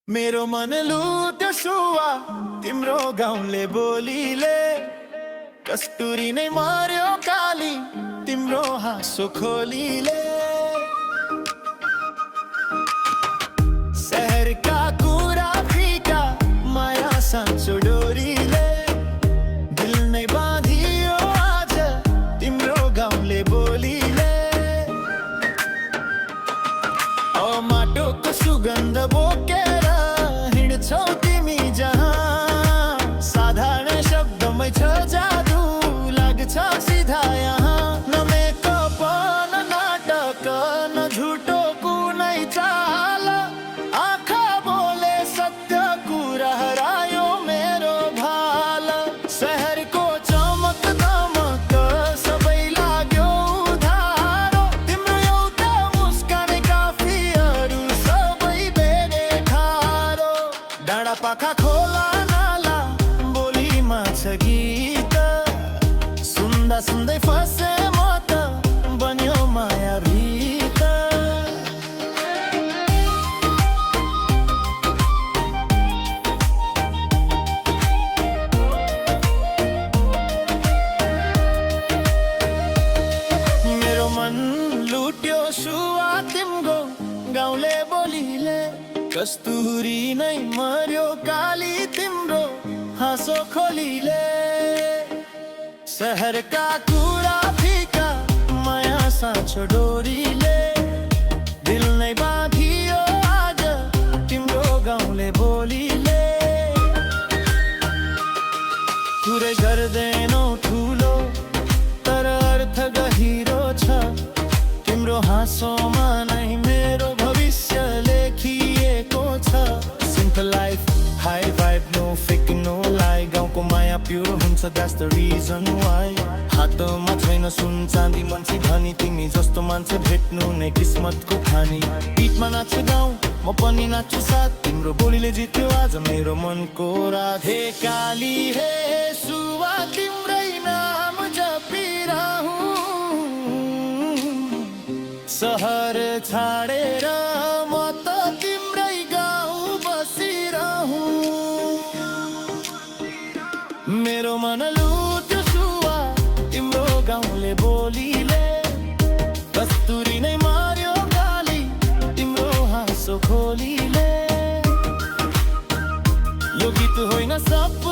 मेरो मन लुट्यो सुवा तिम्रो गाउँले बोलीले, कस्तुरी नै मर्यो काली तिम्रो हाँसो खोलीले। शहरका कुरा फीका माया साँचो डोरीले, दिल नै बाँधियो आज तिम्रो गाउँले बोलीले। ओ माटोको सुगन्ध बोकेर हिँड्छौ तिमी जहाँ, साधारण शब्दमै छ जादु लाग्छ सिधा यहाँ। न मेकअप न नाटक न झुटो कुनै चाल, आँखा बोले सत्य कुरा हरायो मेरो भाल। शहरको चमक दमक सबै लाग्यो उधारो, तिम्रो एउटा मुस्कान काफी अरू सबै बेरे ठारो। डाँडा पाखा खोला नाला बोलीमा छ गीत, सुन्दा सुन्दै फसे म त बन्यो माया भीत। मेरो मन लुट्यो सुवा तिम्रो गाउँले बोलीले, कस्तुरी नै मर्यो काली तिम्रो हाँसो खोलीले। शहरका कुरा फीका माया साँचो डोरीले, दिल नै बाँधियो आज तिम्रो गाउँले बोलीले। कुरै गर्दैनौ ठुलो तर अर्थ गहिरो छ, तिम्रो हाँसोमा नै मेरो भविष्य लेखिएको छ। Simple life high vibe no fake no lie, गाउँको माया प्योर हुन्छ द्याट्स द रिजन वाइ। हातमा छैन सुन चाँदी मान्छे धनी, तिमी जस्तो मान्छे भेट्नु नै किस्मतको खानी। गीतमा नाच्छु गाउँ म पनि नाच्छु साथ, तिम्रो बोलीले जित्यो आज मेरो मनको रात। हे काली हे सुवा तिम्रै नाम जपिरहूँ, सहर छाडेर म त तिम्रै गाउँ बसिरहूँ। मेरो मन लुट्यो सुवा तिम्रो गाउँले बोलीले, कस्तुरी नै मर्यो काली तिम्रो हाँसो खोलीले। यो गीत होइन सब